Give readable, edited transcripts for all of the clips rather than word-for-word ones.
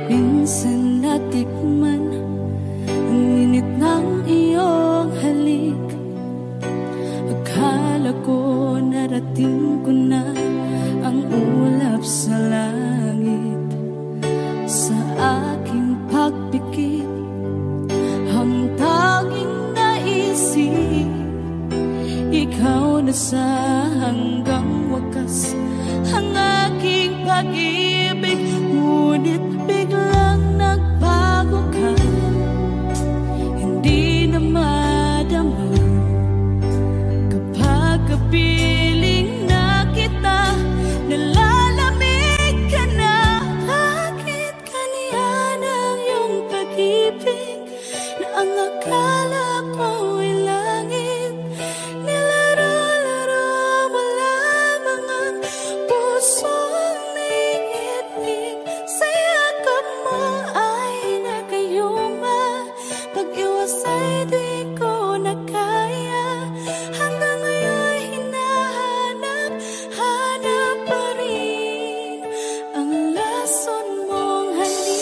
Minsan natikman ang init ng iyong halik. Akala ko narating ko na ang ulap sa langit. Sa aking pagpikit, ang tanging naisip, ikaw na sa hanggang wakas ang aking pag-ibig. Ngunit biglang nagbago ka, hindi na madama kapag kapiling na kita. Nalalamig ka na. Bakit ganyan ang iyong pag-ibig na ang akala ko ay langit? Nilaro-laro mo lamang ang pusong naiinig. Sa yakap mo ay nagayuma, pag-iwas ay di ko na kaya. Hanggang ngayon hinahanap pa rin ang lason mong halik.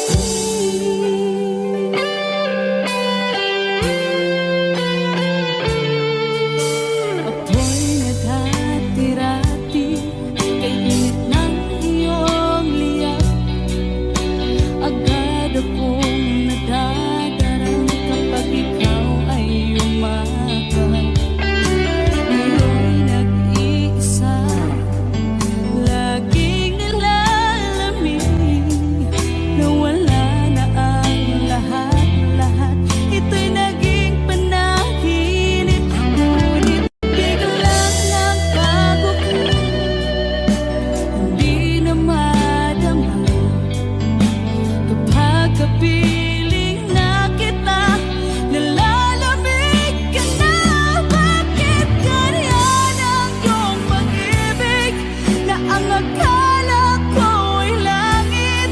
Ako'y naghatirati kay init ng iyong liyak. Agad akong nadadarang kapag ikaw ay umagat. Ngayon nag-iisa, laging nilalamig, nawala na ang lahat-lahat. Ito'y naging panaginip. Ngunit biglang nagbago ka, hindi na madama kapag kapiling na kita. Nalalamig ka na. Bakit ganyan ang iyong pag-ibig na ang akala ko ay langit?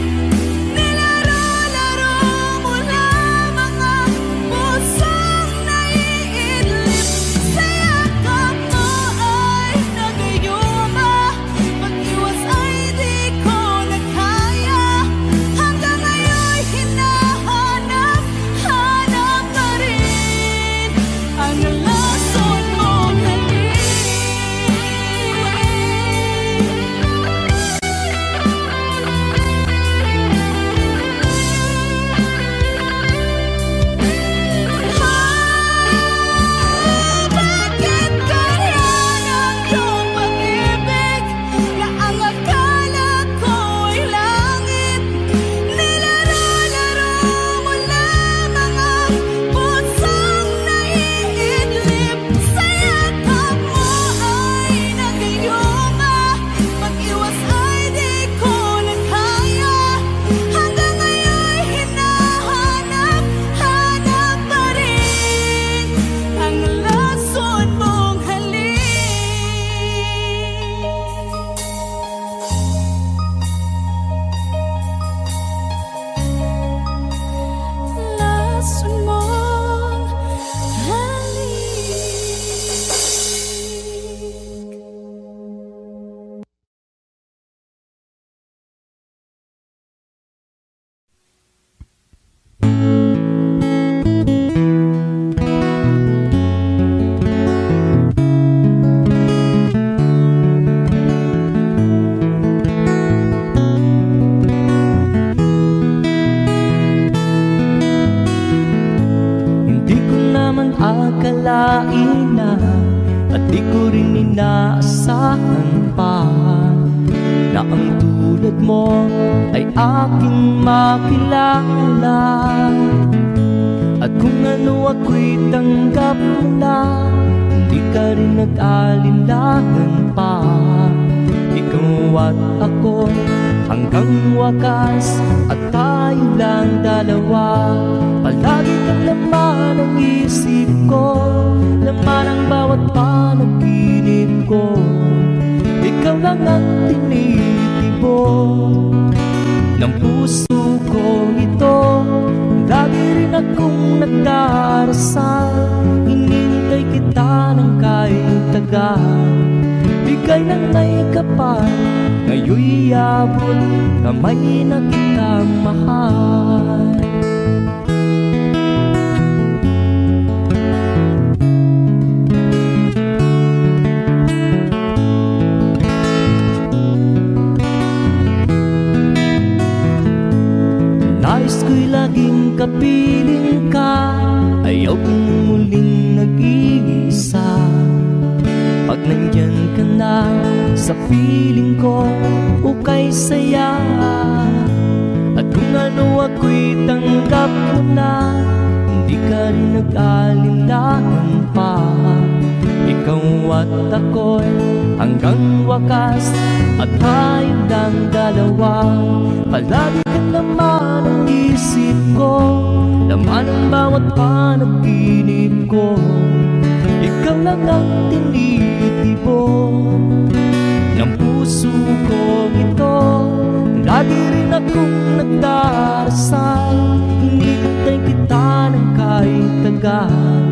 Nilaro-laro mo lamang ang pusong naiidlip. Sa yakap mo ay nagayuma, pag-iwas ay di ko na kaya. Hanggang ngayon hinahanap pa rin ang lason mong halik. Bakit ganyan ang iyong pag-ibig na ang akala ko ay langit? Nilaro-laro mo lamang ang pusong naiidlip. Sa yakap mo ay nagayuma, pag-iwas ay di ko na kaya. Hanggang ngayon hinahanap pa rin ang lason mong halik. Lason mong halik. Hindi ko naman akalain na, at di ko rin inaasahan pa, na ang tulad mo ay aking makilala. At kung ano ako'y tanggap mo na, hindi ka rin nag-alinlangan pa. Ikaw at ako hanggang wakas, at tayo lang dalawa. Palagi kang laman ng isip ko, laman ang bawat panaginip ko. Ikaw lang ang tinitibo ng puso ko ito. Lagi rin akong nagdarasal, hinintay kita ng kahit tagal. Bigay ng may kapal, ngayon ngayon'y abot kamay na kita mahal. Nais ko'y laging kapiling ka, ayaw kong muling nag-iisa. Pag nandyan ka na sa piling ko, ukay saya. At kung ano ako'y tanggap mo na, hindi ka rin nag-alinlangan pa. Ikaw at ako'y hanggang wakas, at tayong lang dalawa. Palagi ka naman ang isip ko, laman ang bawat panaginip ko. Ikaw lang ang tinitibok ng puso ko ito. Lagi rin akong nagdarasal, hinihintay kita ng kahit tagal.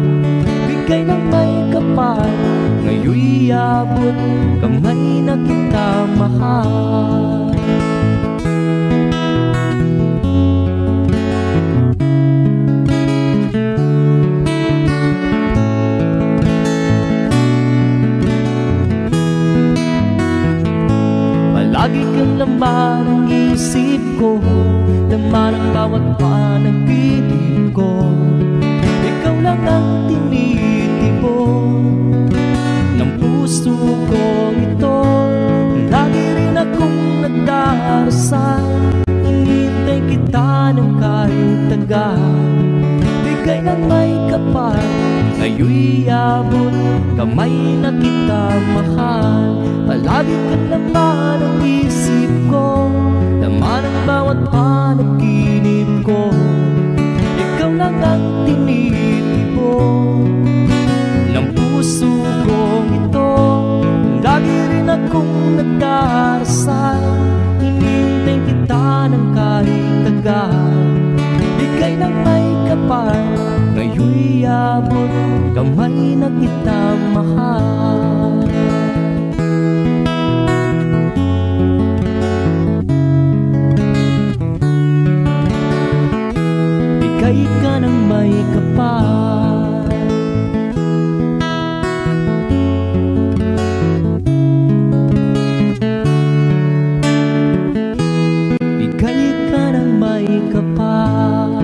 Bigay ng may kapal, ngayon'y abot kamay na kita mahal. Lagi kang laman ang isip ko, laman ang bawat panaginip ko. Ikaw lang ang tinitibok ng puso ko ito. Lagi rin akong nagdarasal, hinihintay kita ng kahit tagal. Bigay ng may kapal, ngayon'y abot kamay na kita mahal. Palagi ka naman ang isip ko, laman ang bawat panaginip ko. Ikaw lang ang tinitibok ng puso ko ito. Lagi rin akong nagdarasal, hinihintay kita ng kahit tagal. Bigay ng may kapal, ngayon'y abot kamay na kita mahal. Bigay ka ng may kapal, bigay ka ng may kapal.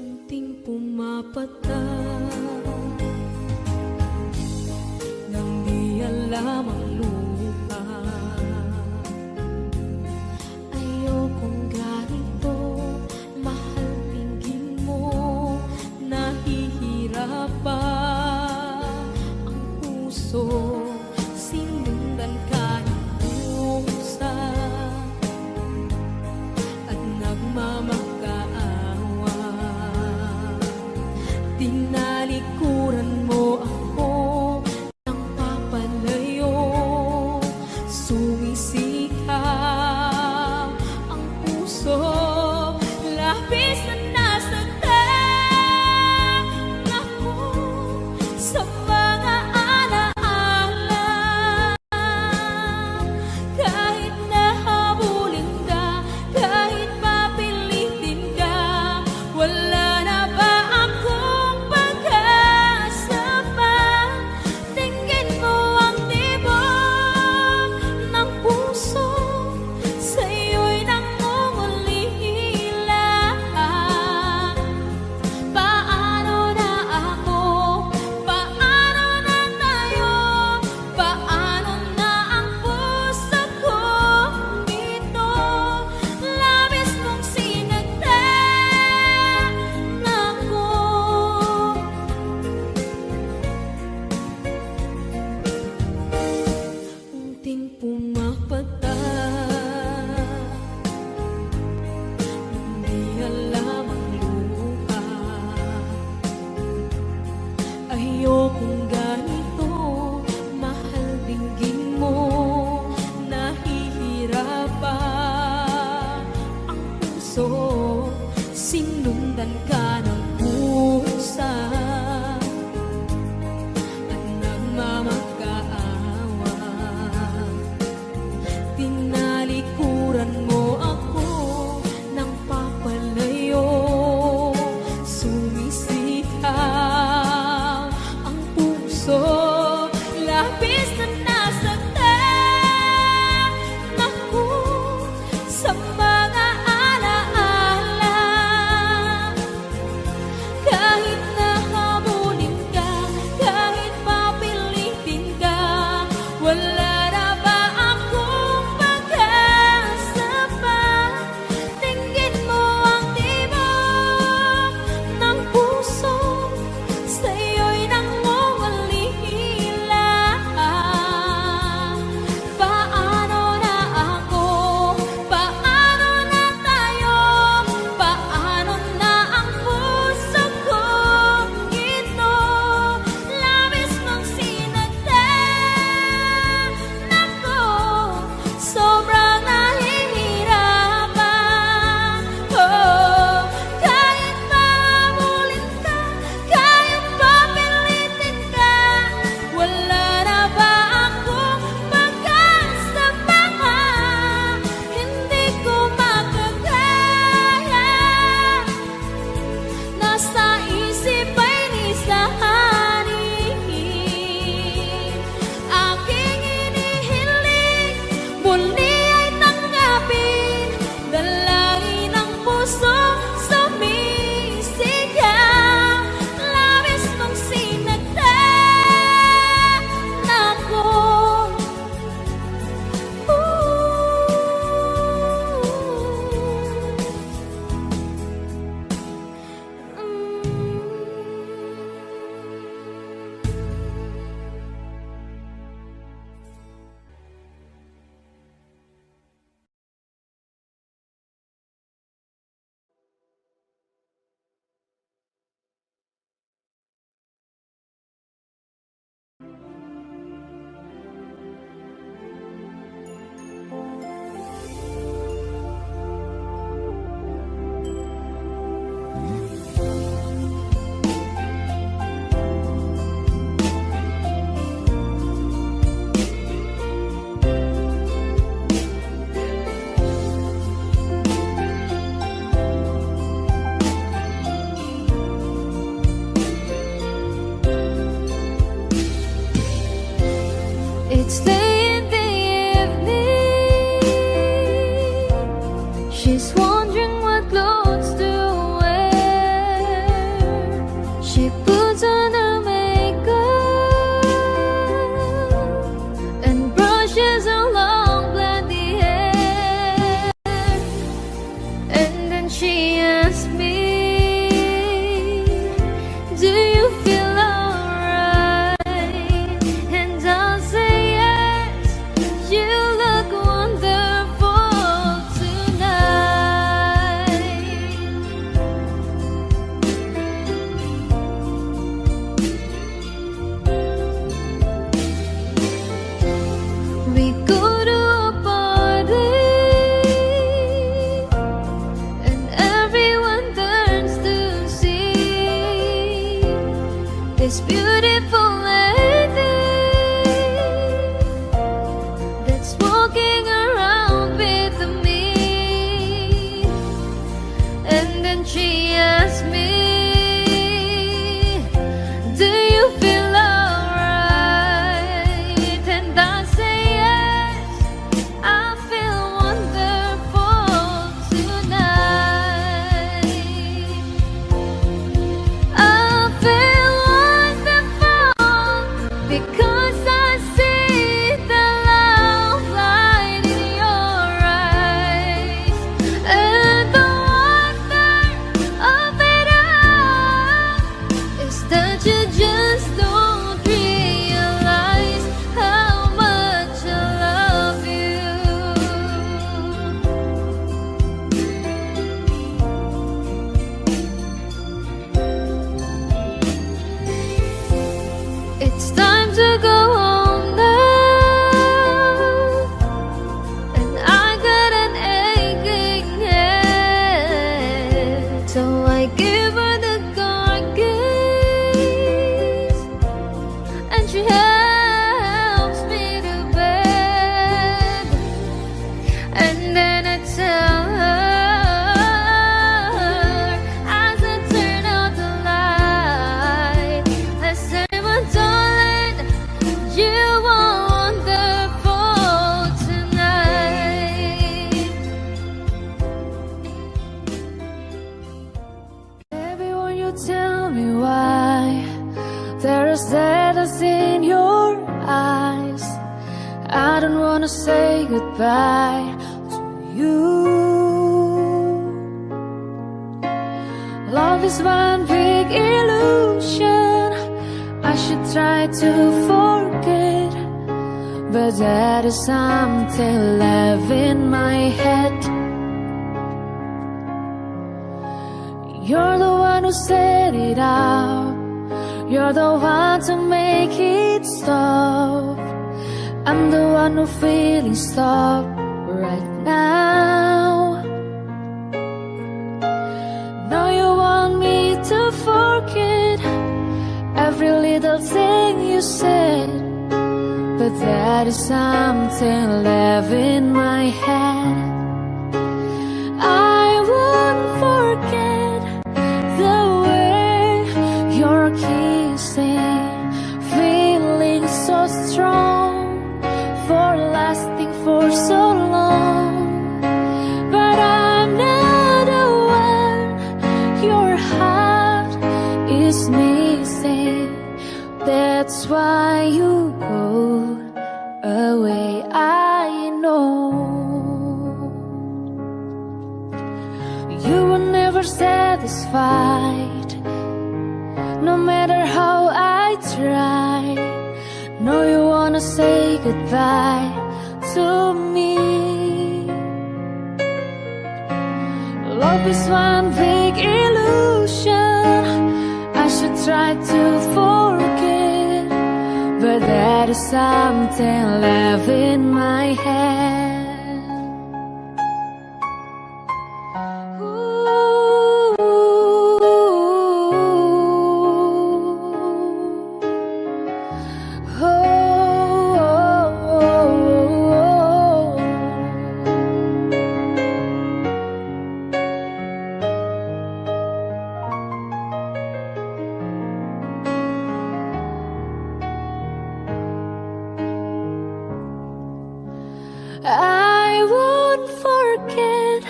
Unting pumapatak nang di alam ang lupa. Ayokong ganito, mahal pinggin mo. Nahihirapan ang puso, sinundan ka ng pusa at nagmamakaawa. Tinalikuran mo ako ng papalayo, sumisikap ang puso. Labis na nasaktan ako sa mga alaala. Kahit nahabulin ka, kahit papilitin ka, wala na ba akong pag-asa pa? Tingin mo ang tibok ng puso, sa'yo'y nangungulila. sinundan ka ng pusa at nagmamagkaawa. Tinalikuran mo ako ng papalayo, sumisigaw ang puso, labis na nasaktan ako sa mga alaala. Kahit nahabulin ka, kahit papilitin ka, wala na ba akong pag-asa pa? Tingin mo ang tibok ng puso, sa'yo'y nangungulila. Paano na ako? Paano na tayo? Paano na ang puso kong ito? Labis mong sinagdan ako, sobrang nahihirapan. Oh, kahit mahabulin ka, kahit papilitin ka, wala na ba akong pag-asa pa? Hindi ko makakaya, nasa isip ay nisahanin. Aking inihiling, muli ay tanggapin, dalangin ng puso sumisigaw. Labis mong sinagdan ako. It's late in the evening. She's wondering what clothes to wear. She puts on her makeup and brushes her long blondy hair. And then she asks me, do you feel alright? And I'll say yes, you look wonderful tonight. We go to a party and everyone turns to see this beautiful lady that's walking around with me. And then she asks me, do you feel alright? And I say yes, I feel wonderful tonight. I feel wonderful tell me why there is sadness in your eyes. I don't wanna say goodbye to you. Love is one big illusion. I should try to forget, but that is something left in my head. You're the one who set it up. You're the one to make it stop. I'm the one who feeling stop right now. Now you want me to forget every little thing you said, but that is something left in my head. I won't forget the way you're kissing, feeling so strong, for lasting for so long. But I'm not the one your heart is missing. That's why you go away, I know. You were never satisfied, no matter how I tried. No, you wanna say goodbye to me. Love is one big illusion. I should try to forget, but that is something left in my head. I won't forget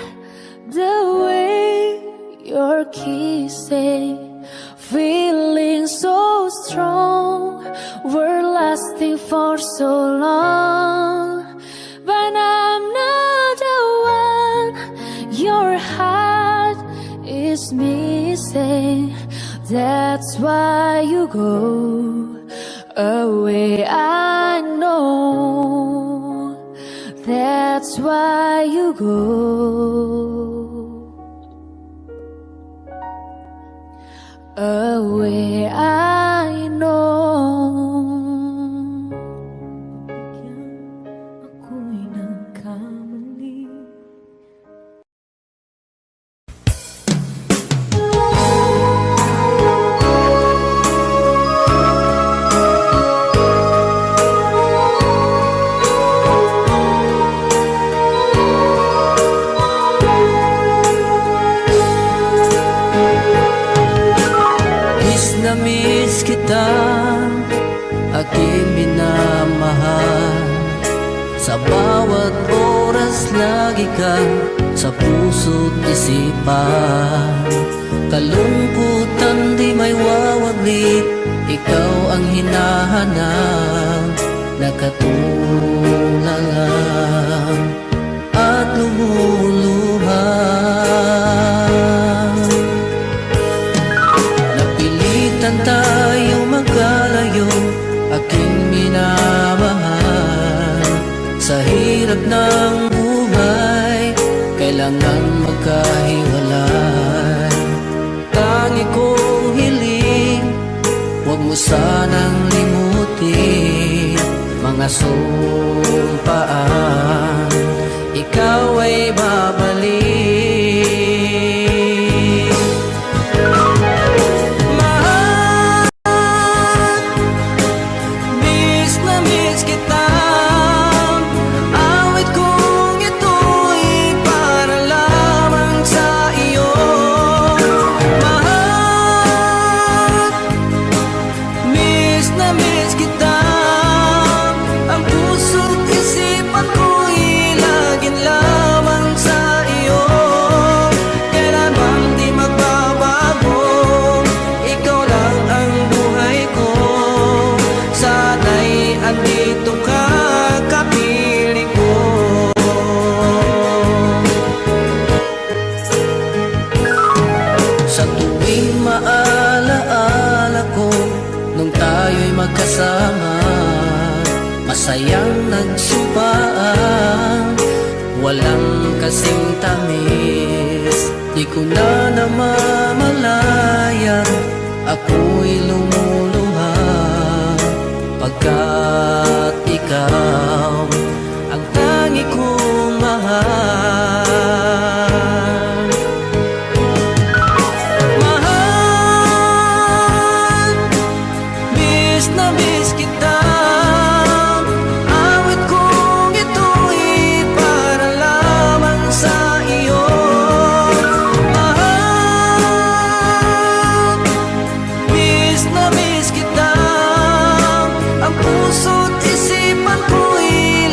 the way you're kissing, feeling so strong, we're lasting for so long. But I'm not the one your heart is missing. That's why you go away, I know. That's why you go away, I know. Ako'y nagkamali. Miss kita, aking minamahal. Sa bawat oras lagi ka sa puso't isipan. Kalungkutan di may wawaglit, ikaw ang hinahanap. Nakatulala at lumuluha. Tayo magkalayo, aking minamahal. Sa hirap ng buhay, kailangan magkahiwalay. Tangi kong hiling, huwag mo sanang limutin mga sumpaan, ikaw ay babalik. Ang puso't isipan ko'y laging lamang sa iyo. magkasama, masayang nagsumpaan, walang kasing tamis. Di ko na namamalayan, ako'y lumuluha, pagkat ikaw ang tangi kong mahal. Mahal, miss na miss kita. Awit kong ito'y para lamang sa iyo. Mahal, miss na miss kita. Ang puso't isipan ko'y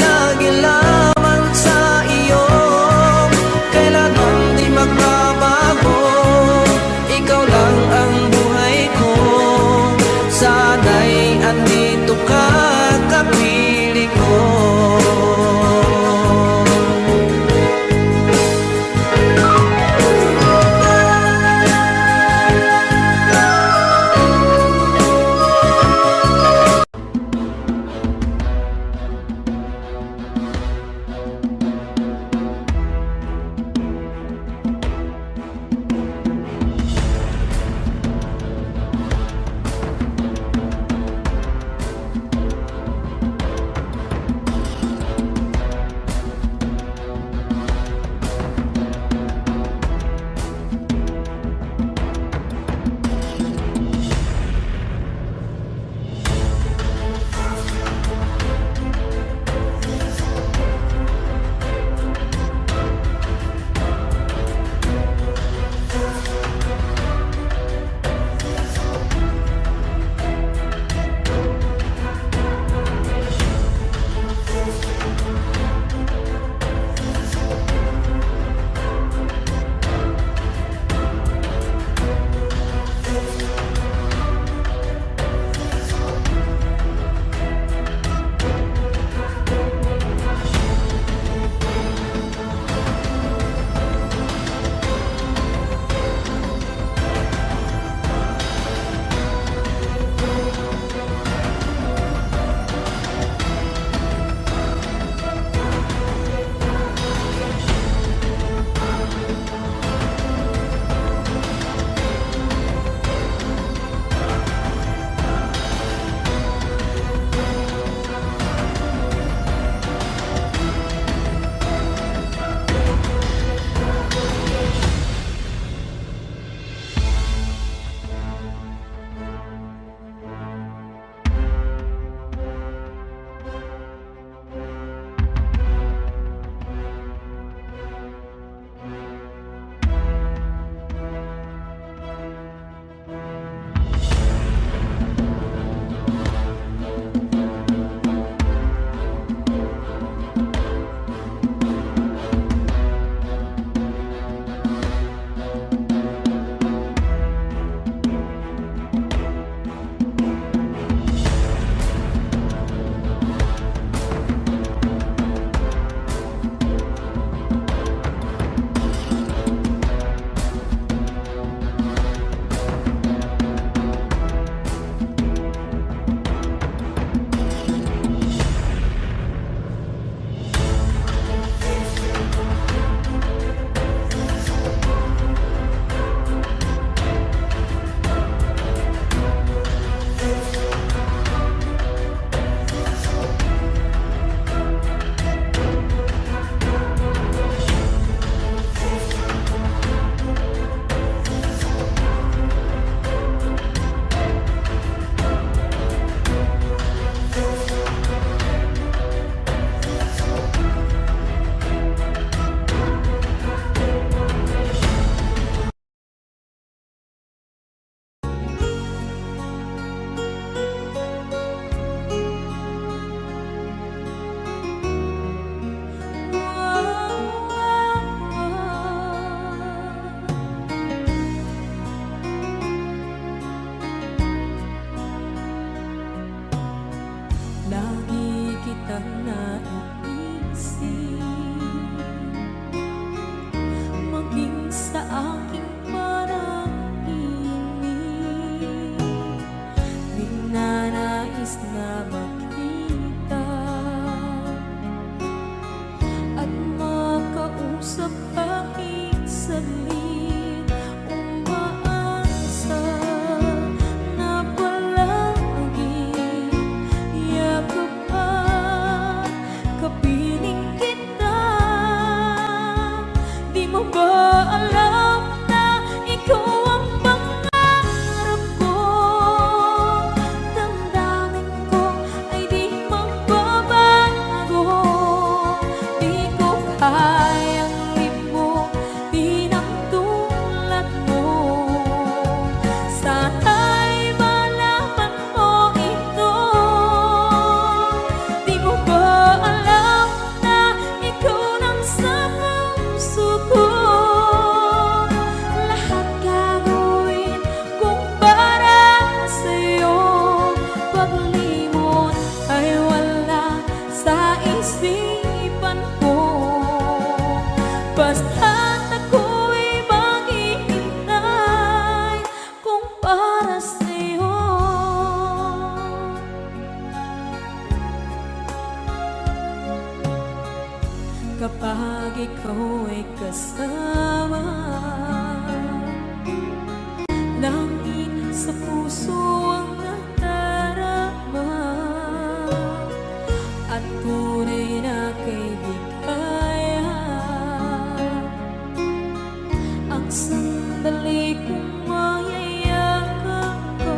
sandali kong mayayakap ko,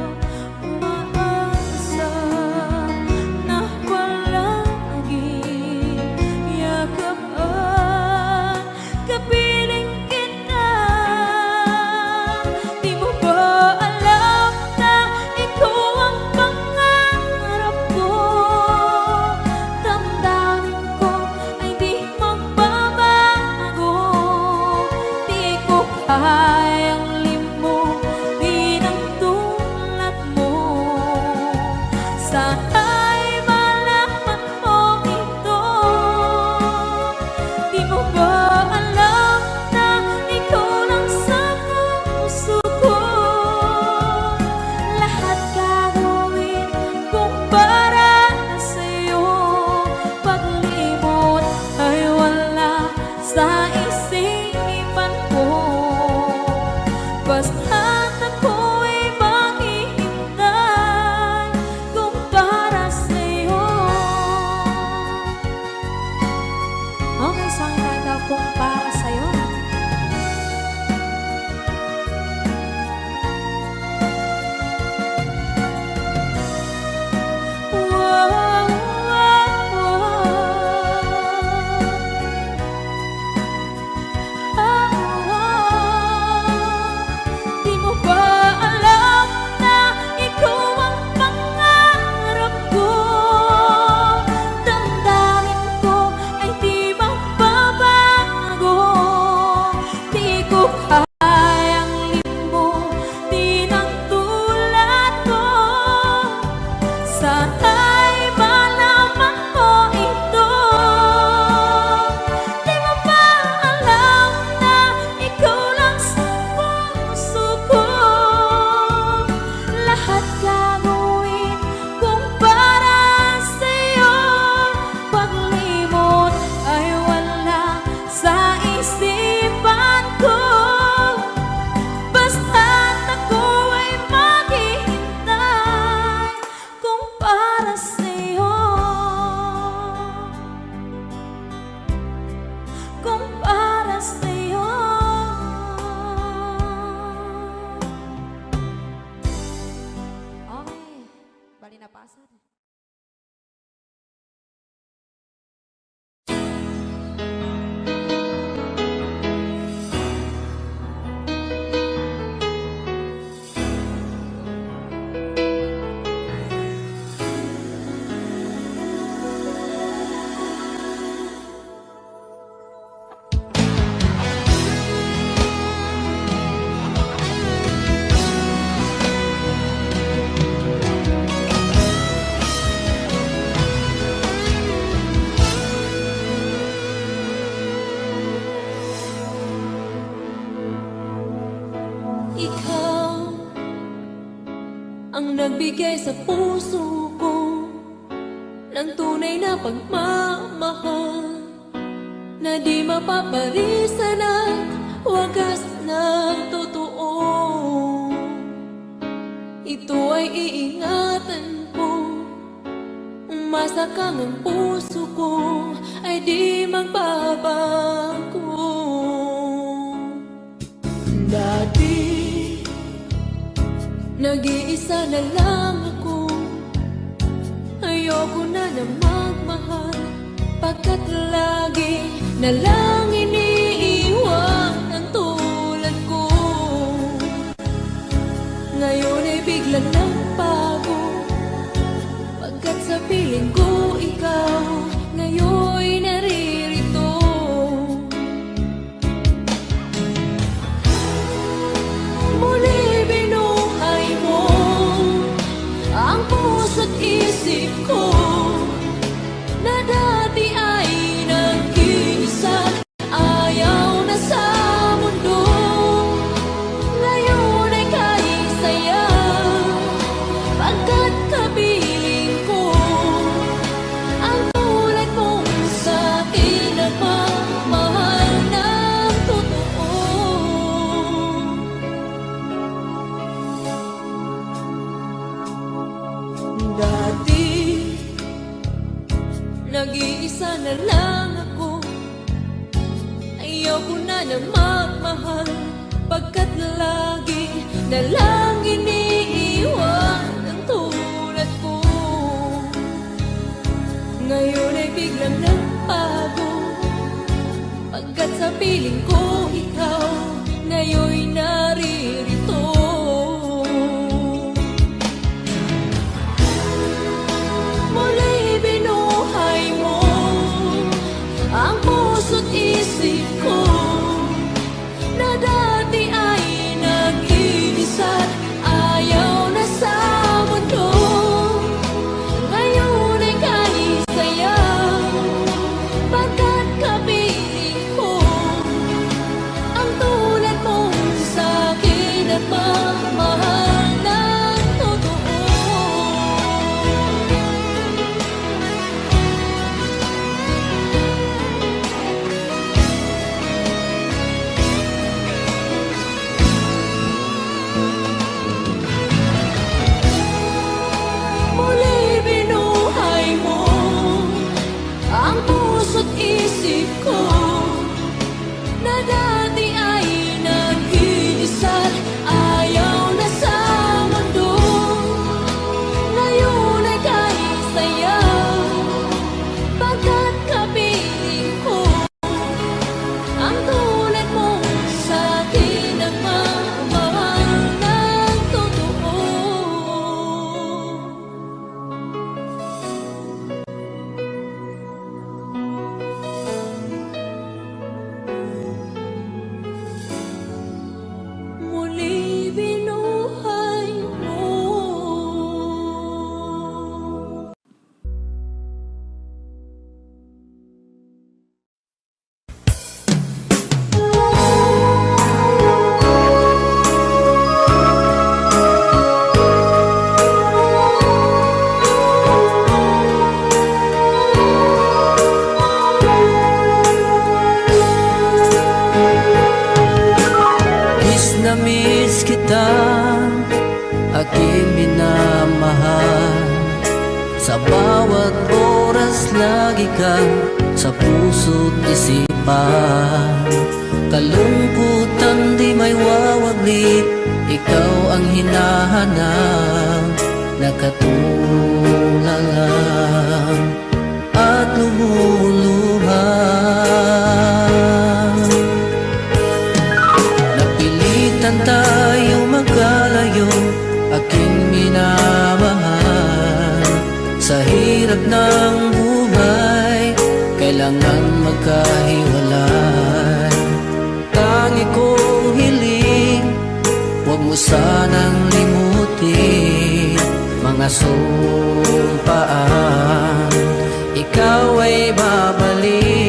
umaasa na palagi yakap at kapiling kita. Di mo ba alam na ikaw ang pangarap ko? Damdamin ko ay di magbabago. Di ko kayang limutin ang tulad mo. Sana'y malaman mo ito. Di mo ba alam na ikaw lang sa puso ko? Lahat gagawin kung para sa'yo. Paglimot ay wala sa isipan ko. Basta't ako'y maghihintay kung para sa'yo. Okay, song title kung para sa'yo. Wow, wow, Di mo ba alam na ikaw ang pangarap ko? Damdamin ko ay di magbabago. Di ko kayang limutin ang tulad mo. Sana'y malaman mo ito. Di mo ba alam na ikaw lang sa puso ko? Lahat gagawin kung para sa'yo. Paglimot ay wala sa isipan ko. Basta't ako ay maghihintay kung para sa'yo. Kung para sa'yo. Okay, bali na pasad. Ikaw ang nagbigay sa puso ko ng tunay na pagmamahal na di mapapalisan at wagas na totoo. Ito ay iingatan ko, umasa kang ang puso ko ay di magbabago. Dati nag-iisa na lang ako, ayoko na na magmahal, pagkat lagi na lang iniiwan ang tulad ko. Ngayon ay bigla ng bago, pagkat sa piling ko ikaw ngayon'y naririto. Muli binuhay mo ang puso't isip ko na dati ay nag-iisa, ayaw na sa mundo. Ngayon ay kahit saya, pagkat kapiling ko ang tulad mong sa'kin nagmamahal ng totoo. Dati nag-iisa na lang ako, ayaw ko na na magmahal, na lang iniiwan ang tulad ko. Ngayon ay biglang nagbago, pagkat sa piling ko ikaw ngayon'y naririto. Muli binuhay mo ang puso't isip ko, na dati ay nag-iisa't ayaw na sa mundo. Ngayon ay kahit sayaw, pagkat kapiling ko ang tulad mong sa'kin at mamahal ng totoo. Muli binuhay mo ang puso't isip ko, na dati ay nag-iisa't ayaw na sa mundo. Ngayon ay kahit sayaw, pagkat kapiling ko ang tulad mong sa'kin ang mamahal ng totoo. Muli binuhay mo. Miss kita, aking minamahal. Sa bawat oras lagi ka sa puso't isipan. Kalungkutan di may wawaglit, ikaw ang hinahanap. Nakatulala at lumuluha. Napilitan tayo magkalayo, aking minamahal. Sa hirap ng buhay, kailangan magkahiwalay. Tangi kong hiling, huwag mo sanang limutin mga sumpaan, ikaw ay babalik.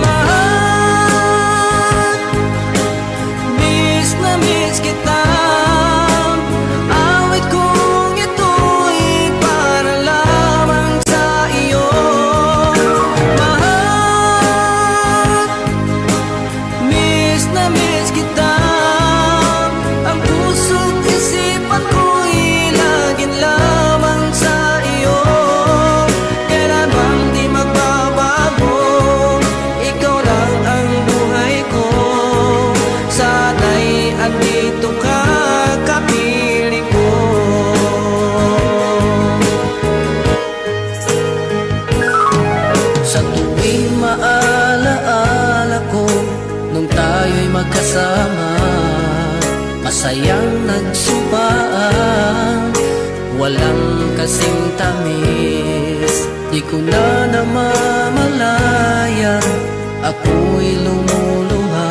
Mahal, miss na miss kita. Awit kong ito'y para lamang sa iyo. Mahal, miss na miss kita. Ang puso't isipan ko'y laging lamang sa iyo. Kailan bang di magbabago, ikaw lang ang buhay ko. Sana'y andito ka, kapiling ko. Sa tuwing maalaala ko nung tayo'y magkasama, masayang nagsumpaan, walang kasing tamis. Di ko na namamalayan, ako'y lumuluha,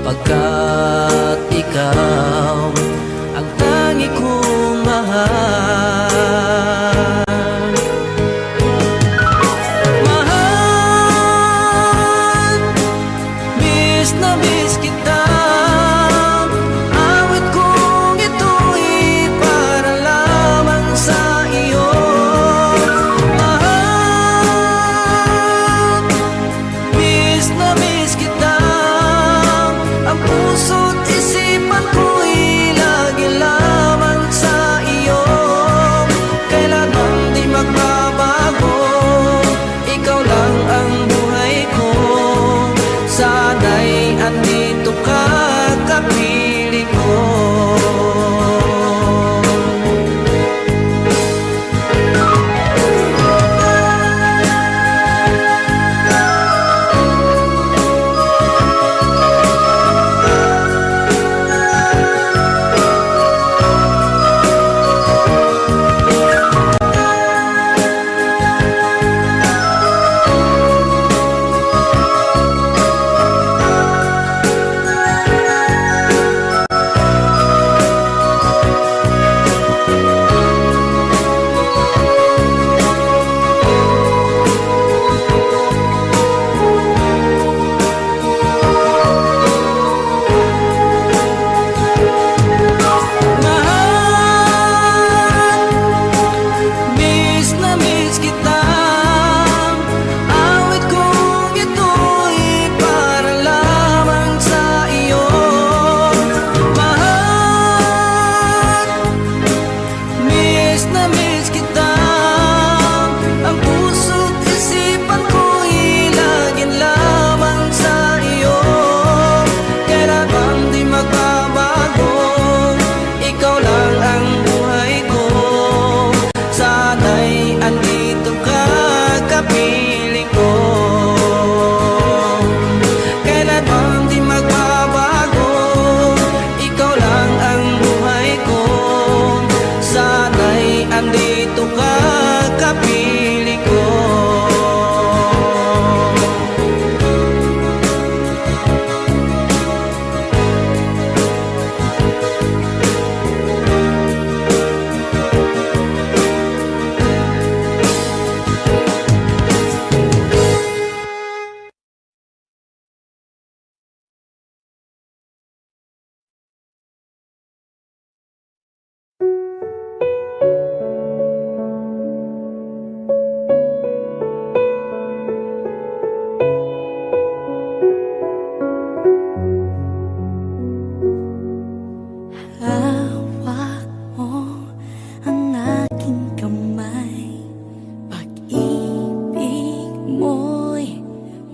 pagkat ikaw ang tangi kong mahal. Mahal, miss na miss kita. Awit kong ito'y para lamang sa iyo. Mahal, miss na miss kita. Ang puso't isipan ko'y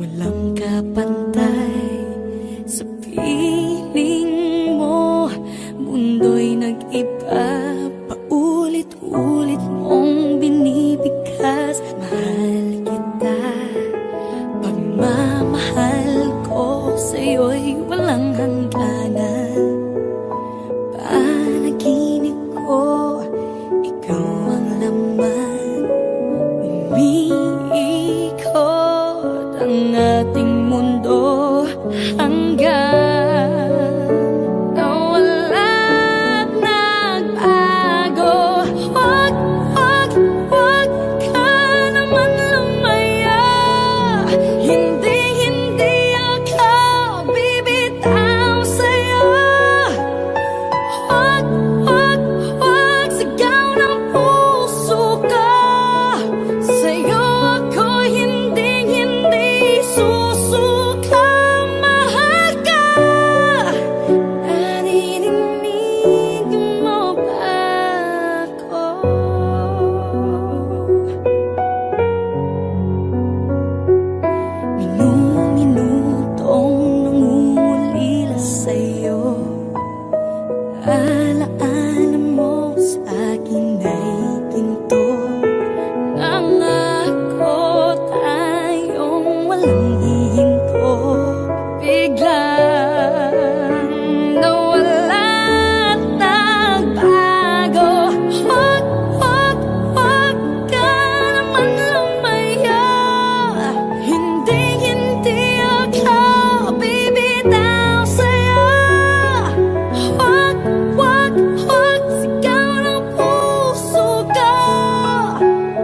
walang kapantay sa piling mo. Mundo'y nag-iba, paulit-ulit mong binibigkas. Mahal kita, pagmamahal ko sa'yo'y walang hangganan. Panaginip ko, ikaw ang laman. Umiikot ang ating mundo hanggang nawala't nagbago. Wag, wag, wag ka naman lumaya. Hindi, hindi ako bibitaw sa'yo. Wag, wag, wag, sigaw ng puso ka. Sa'yo ako hindi, hindi susuka. Mahal ka, naririnig mo ba ako? Minu-minutong nangungulila sa'yo. Alaala mo sa akin ay ginto. Nangako tayong walang hihinto. Biglang nawala't nagbago. Wag, wag, wag ka naman lumaya. Hindi, hindi ako bibitaw sa'yo. Wag, wag, wag, sigaw ng puso ka.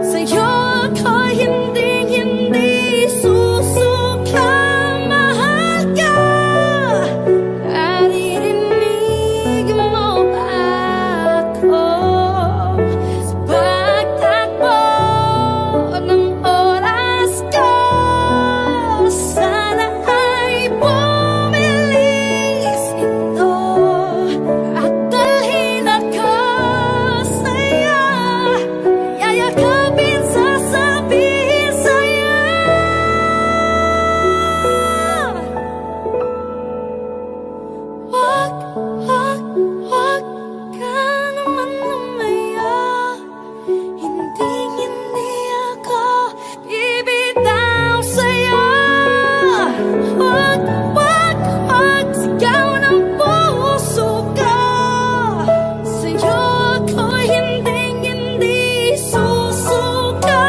Sa'yo ako hindi, hindi susuka. Mahal ka, naririnig mo ba ako? Sa pagtakbo ng oras ko, sana ay bumilis ito at dalhin ako sa'yo. Yayakapin, sasabihin sa'yo. Wag, wag, wag ka naman lumaya. Hindi, hindi ako bibitaw sa'yo. Wag, wag, wag, sigaw ng puso ka. Sa'yo ako hindi, hindi susuka.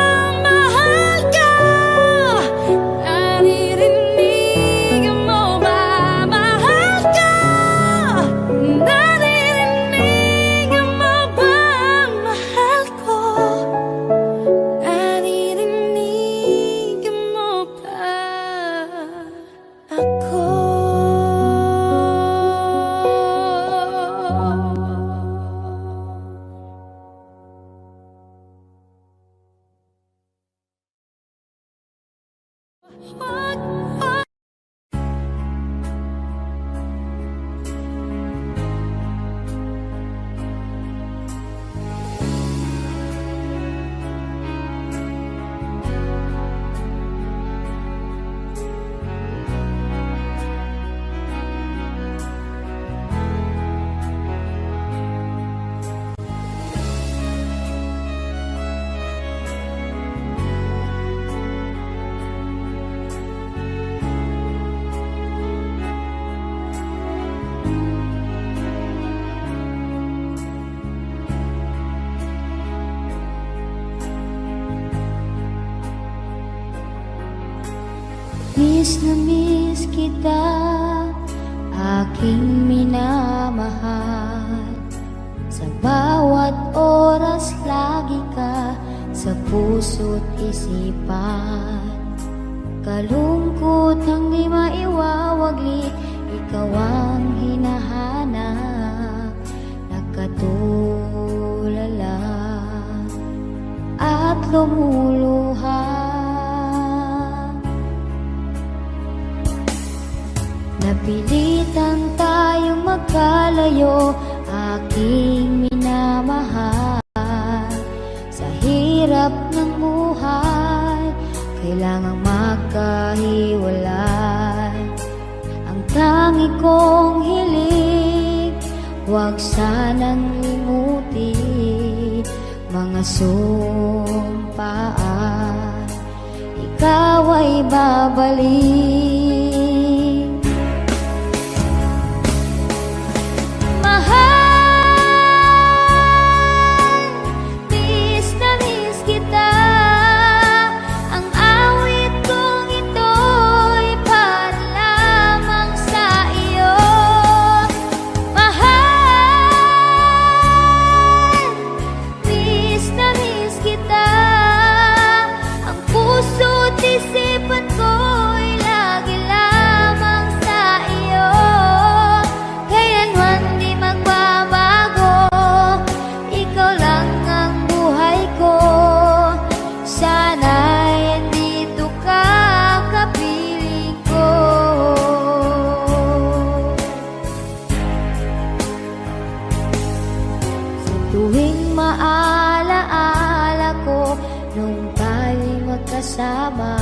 Mahal ka, naririnig mo ba? Mahal ka, naririnig mo ba? Mahal ko, naririnig mo ba ako? Wag, wag. Miss na miss kita, aking minamahal. Sa bawat oras lagi ka sa puso't isipan. Kalungkot ang di maiwawagli, ikaw ang hinahanap. Nakatulala at lumuluha. Napilitan tayong magkalayo, aking minamahal. hirap ng buhay, kailangang magkahiwalay. tangi kong hiling, huwag sanang limutin mga sumpaan, ikaw ay babalik. Mahal, miss na miss kita. Ang awit kong ito'y para lamang sa iyo. Mahal, miss na miss kita. Ang puso't isipan ko'y lagi lamang sa iyo. Kailanman di magbabago, ikaw lang ang buhay ko. Sana'y andito ka, kapiling ko. Sa tuwing maalaala ko nung tayo'y magkasama,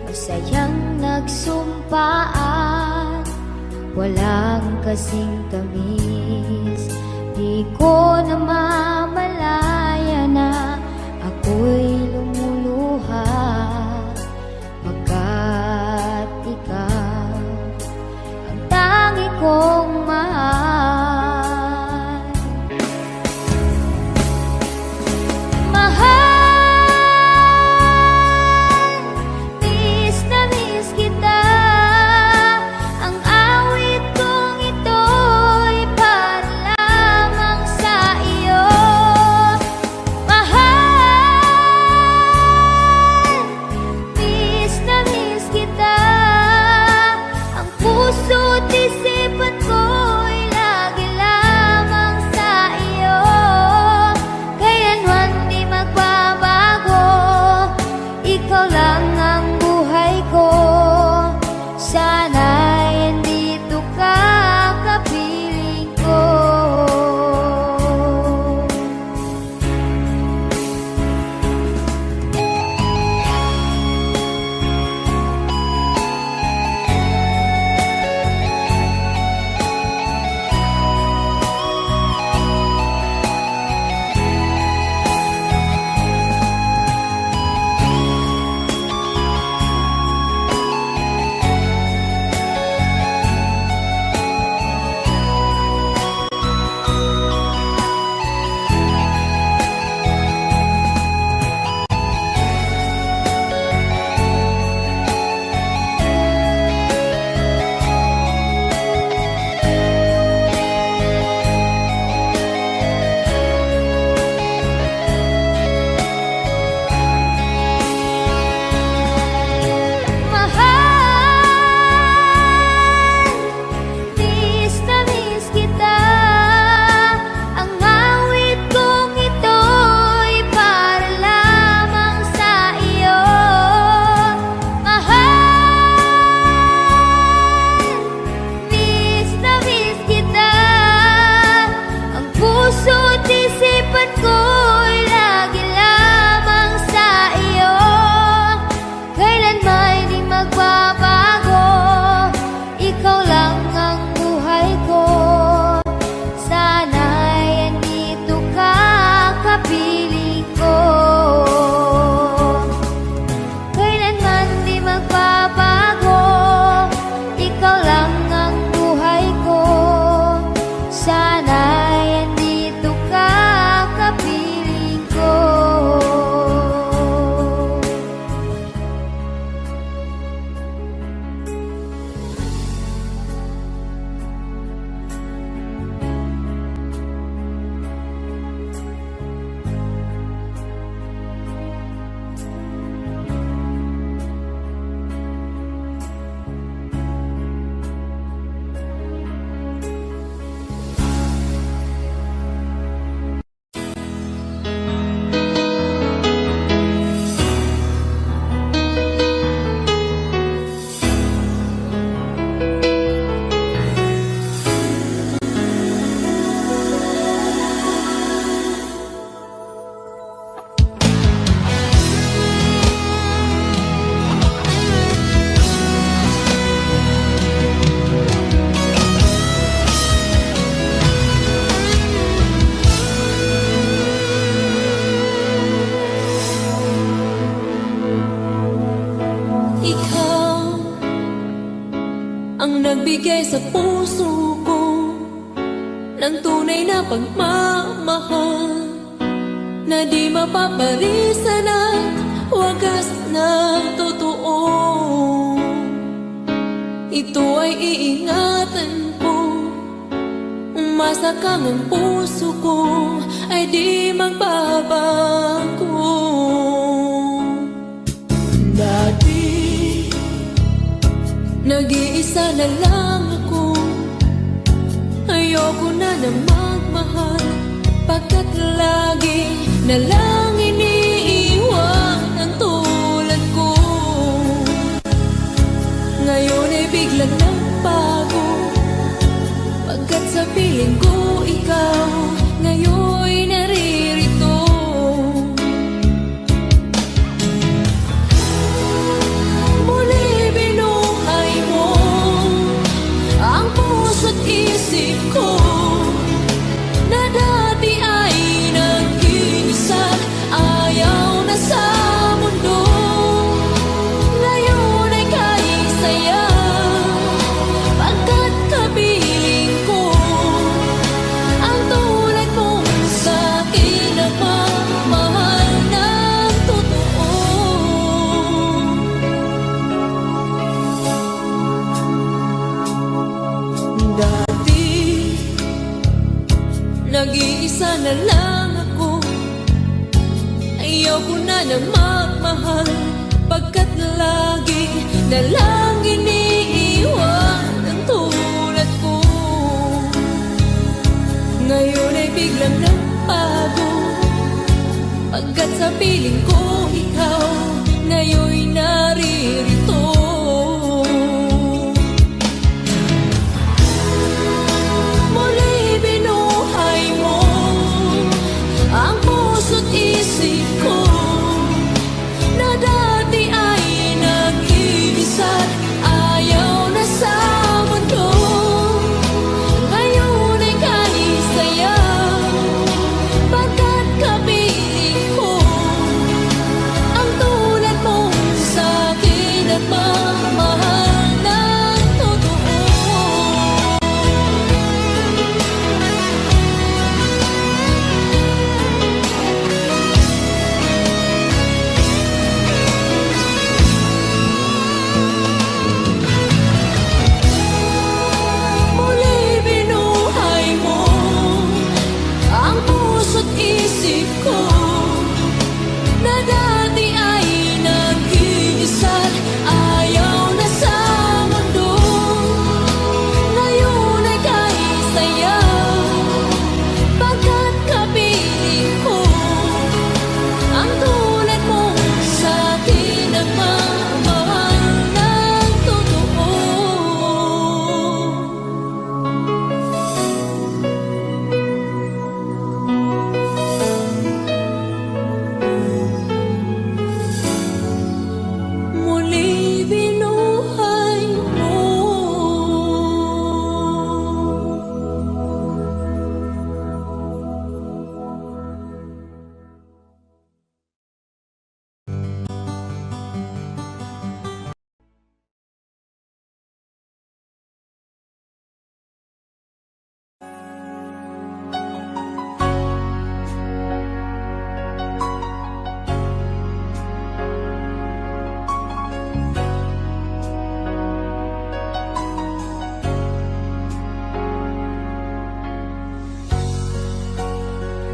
masayang nagsumpaan, walang kasing tamis. Di ko namamalaya na ako'y lumuluha, pagkat ikaw ang tangi kong mahal. Mahal, miss na miss kita. Ang awit kong ito'y para lamang sa iyo. Mahal, ang nagbigay sa puso ko ng tunay na pagmamahal na di mapaparisan at wagas na totoo. Ito ay iingatan ko, umasa kang ang puso ko ay di magbabago. Dati, nag-iisa na lang ako, ayoko na na magmahal, pagkat lagi na lang iniiwan ang tulad ko. Ngayon ay biglang nagbago, pagkat sa piling ko ikaw ngayon naririto. Muli binuhay mo ang puso't isip ko na dati ay nag-iisa, ayaw na sa mundo. Ngayon ay kahit saya, pagkat kapiling ko ang tulad mong sa'kin na mamahal ng totoo. Dati, nag-iisa na lang ako, ayoko na na magmahal, pagkat lagi na lang iniiwan ang tulad ko. Ngayon ay biglang nagbago, pagkat sa piling ko ikaw ngayon naririto. Muli binuhay mo ang puso't isip ko na dati ay nag-iisa, ayaw na sa mundo. Ngayon ay kahit saya, pagkat kapiling ko ang tulad mong sa'kin at mamahal ng totoo. Muli binuhay mo ang puso't isip ko na dati ay nag-iisa, ayaw na sa mundo. Ngayon ay kahit saya, pagkat kapiling ko ang tulad mong sa'kin na mamahal ng totoo. Muli binuhay mo.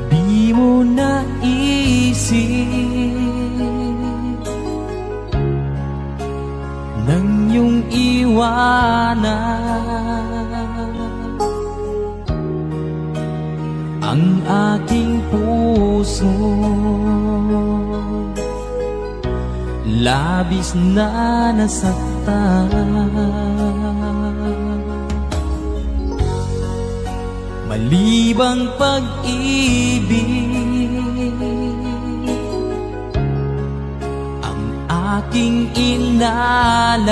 Di mo naisip nang iyong iwanan ang aking puso, labis na nasaktan. Malibang pag-ibig ang aking inalay,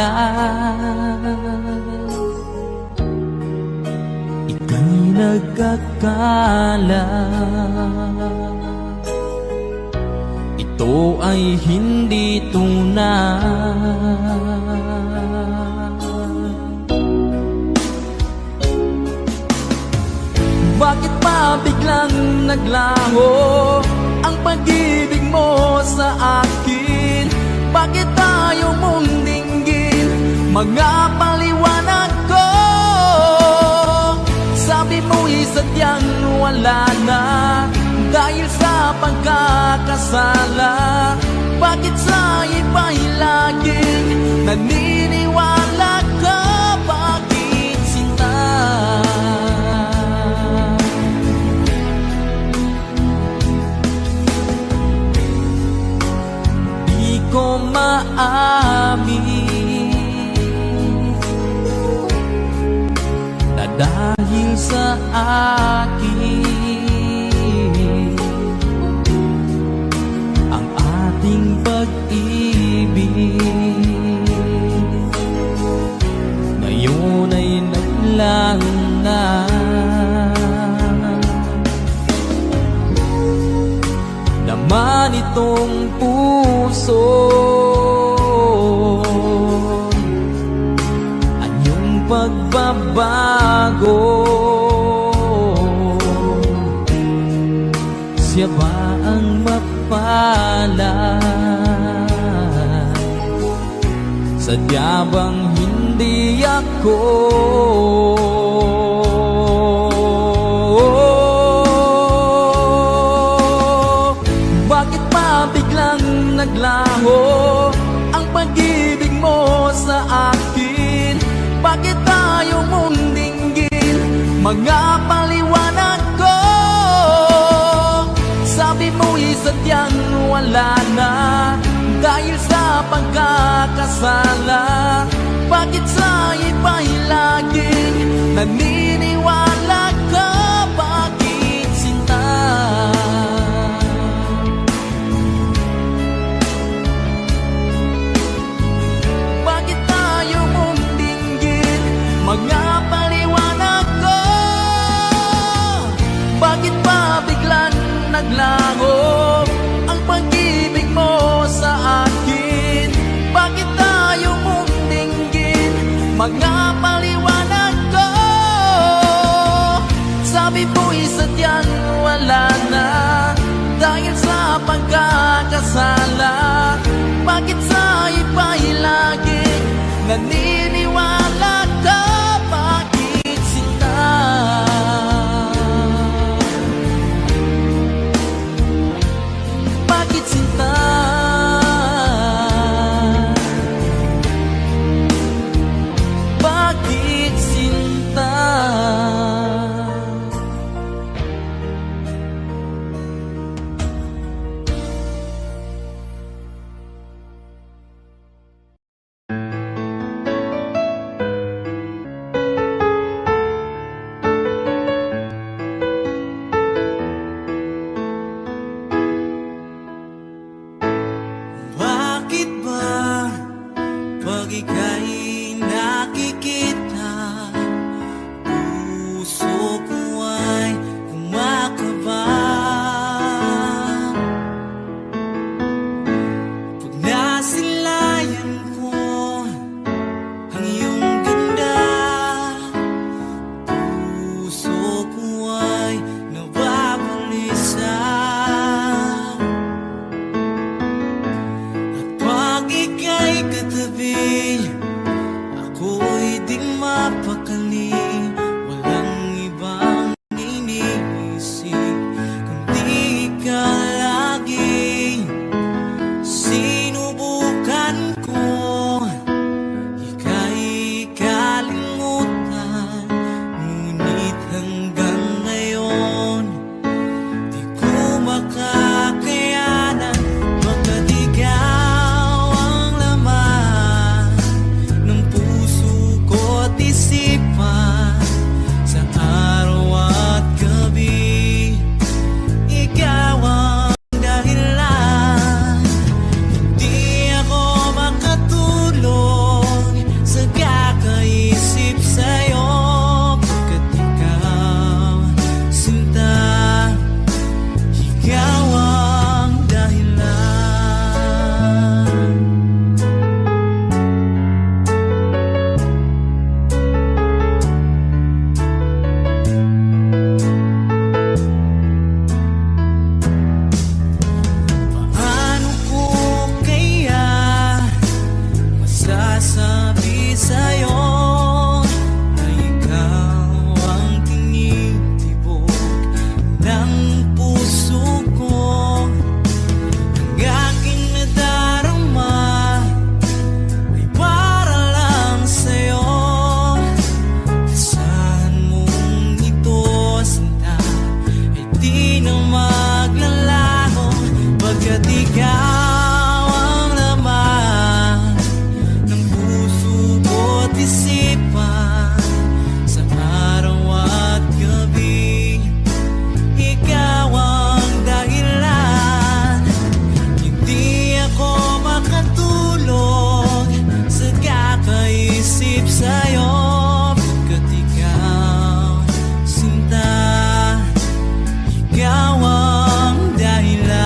ika'y nagkakala ito ay hindi tunay. naglaho ang pag-ibig mo sa akin? Bakit tayo mong dinggin, mga paliwanag ko? Sabi mo'y sadyang wala na dahil sa pagkakasala. Bakit sa iba'y laging naniniwala ka? Bakit sinta? Di ko maamin na dahil sa akin ang ating pag-ibig ngayon ay naglang na. Naman itong puso anyong pagbabago. Siya ba ang mapalad? Sadya bang hindi ako? Bakit pa biglang naglaho ang pag-ibig mo sa akin? Bakit tayo mong dinggin, mga paliwanag ko? Sabi mo'y sadyang wala na dahil sa pagkakasala. Bakit sa iba'y laging naniniwala ka? Bakit sinta? Bakit tayo mong dinggin, mga paliwanag ko? Bakit pa biglang naglaho ang pag-ibig mo sa akin? Bakit tayo mong dinggin, mga paliwanag ko? Sabi mo'y sadyang wala na dahil sa pagkakasala. Bakit sa iba'y laging naniniwala ka? Bakit sinta? Bakit sinta? Bakit sinta? at isipan sa araw at gabi. Ikaw ang dahilan, hindi ako makatulog sa kakaisip sa'yo. Pagkat ikaw, sinta, ikaw ang dahilan.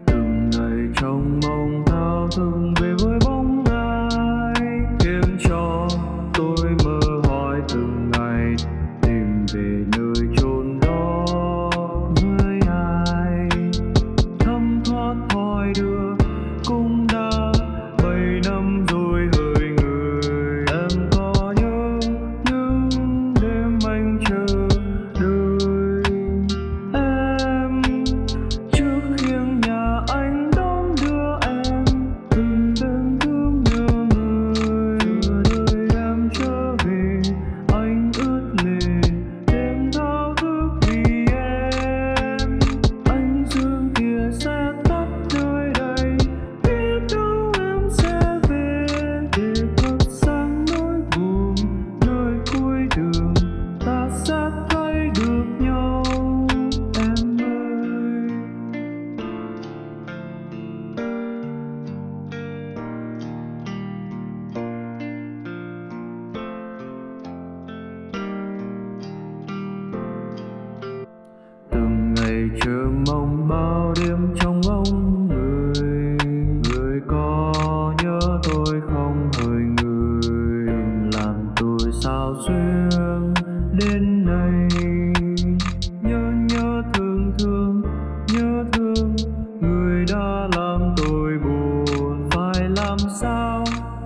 Từng ngày trong mong thao thức về với bóng ai, khiến cho tôi mơ hỏi từng ngày tìm về nơi chốn đó với ai. Thấm thoát hỏi đưa cũng đã 7 năm rồi hỡi người. Em có nhớ những đêm anh chờ đợi em trước khiêng nhà anh đón đưa em, từng đêm thương nhớ người. Chờ đợi em trở về anh ướt lệ đêm thao thức vì em. Ánh dương kia sẽ tắt nơi đây, biết đâu em sẽ về để cất sáng nỗi buồn. Nơi cuối đường ta sẽ thấy được nhau em ơi. Từng ngày chờ mong bao đêm trong bóng người. Người có nhớ tôi không hỡi người, đừng làm tôi sao xuyên đến nay. Nhớ thương người đã làm tôi buồn. Phải làm sao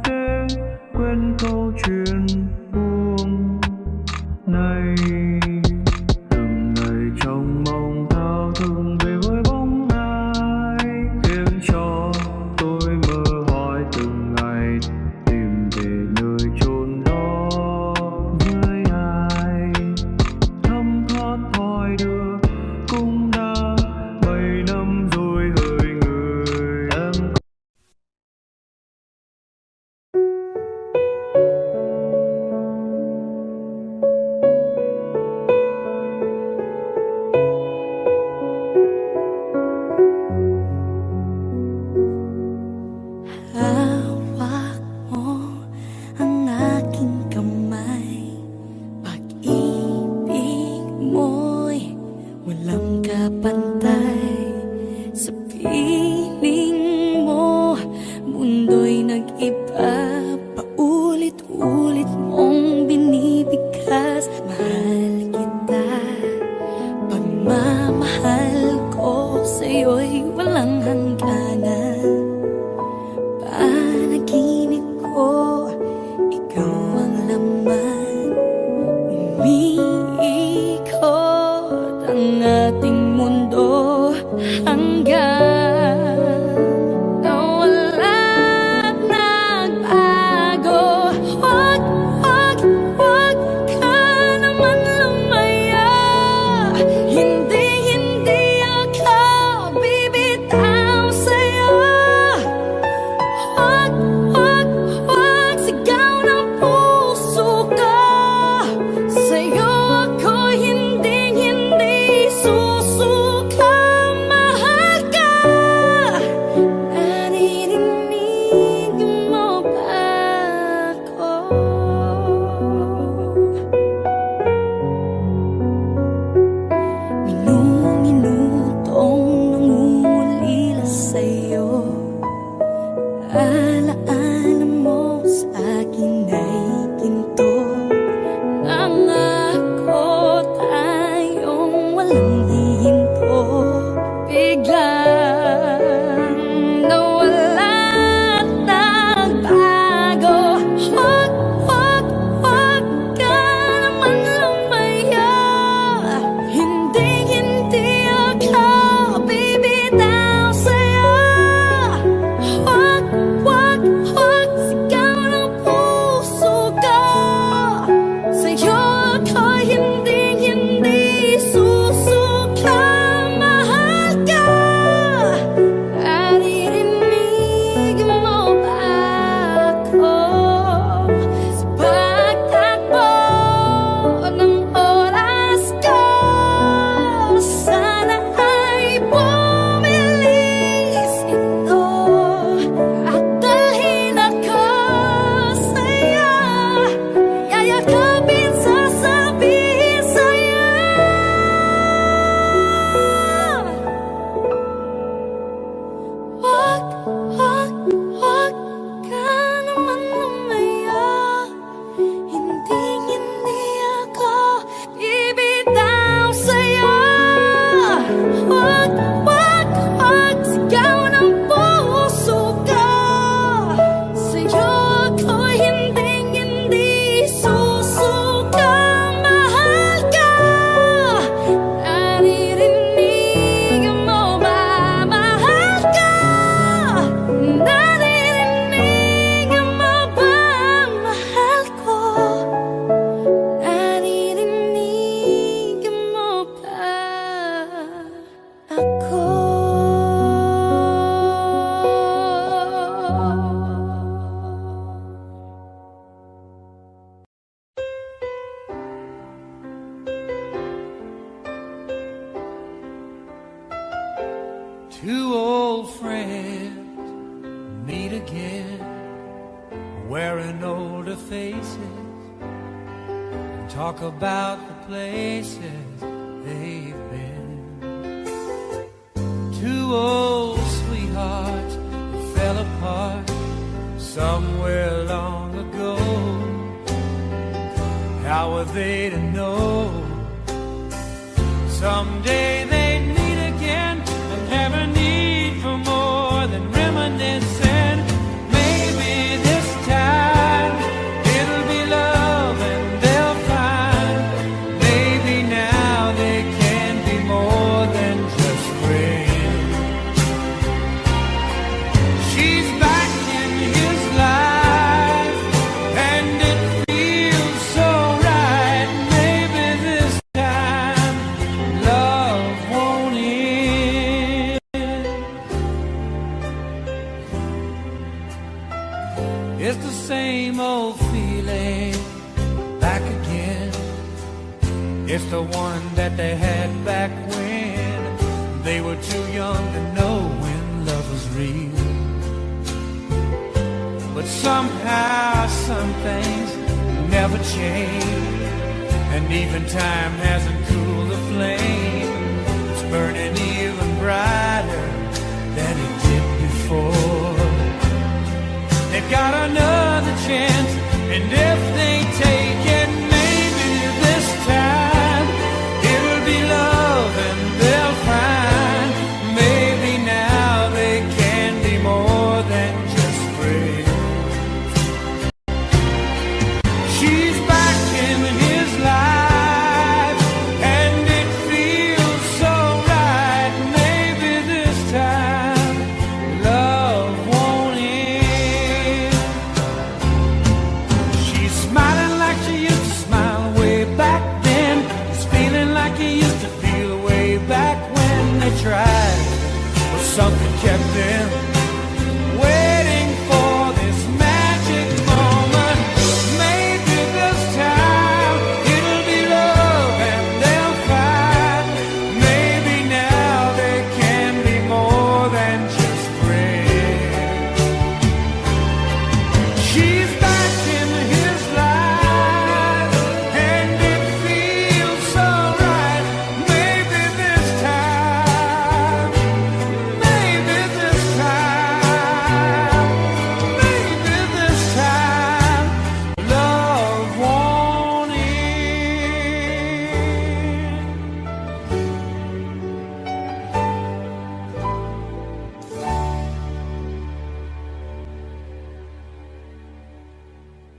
để quên câu chuyện buồn này. Từng ngày trong mong thao thức về với bóng sa'yo'y walang hangganan. Panaginip ko, ikaw ang laman. Umiikot ang ating mundo hanggang nawala at nagbago. Wag, wag, wag ka naman lumaya. Hindi, hindi ako bibitaw sa'yo. Wag, wag, wag, sigaw ng puso ko. Sa'yo ako hindi, hindi susuka. Mahal ka. Naririnig mo ba ako? Minutong nangungulila sa'yo. Alaala mo sa akin ay ginto. Nangako tayong walang hihinto. Biglang nawala at nagbago. Wag, wag, wag ka naman lumaya. Hindi, hindi ako bibitaw sa'yo. Wag, wag, wag, sigaw ng puso ko. Sa'yo ako hindi, hindi susuka. Mahal ka. Naririnig mo ba ako? Sa pagtakbo ng oras ko, sana ay bumilis ito at dalhin ako sa'yo. Yayakapin, sasabihin sa'yo. Wag, wag, wag ka naman lumaya. Hindi, hindi ako bibitaw sa'yo. Wag, wag, wag, sigaw ng puso ko. Sa'yo ako hindi, hindi susuka. Mahal ka. Naririnig mo ba? Mahal ka. Naririnig mo ba? Mahal ko. Naririnig mo ba ako? Two old friends meet again, wearing older faces, and talk about the places they've been. Two old sweethearts who fell apart somewhere long ago. How were they to know someday they'd meet again and have a need for more than reminiscing? Maybe this time it'll be love and they'll find maybe now they can be more than just friends. She's back in his life and it feels so right. Maybe this time love won't end. It's the same old feeling back again. It's the one that they had back when they were too young to know when love was real. But somehow some things never change, and even time hasn't cooled the flame. It's burning even brighter than it did before. They've got another chance, and if they take it, maybe this time it'll be love and they'll find maybe something kept them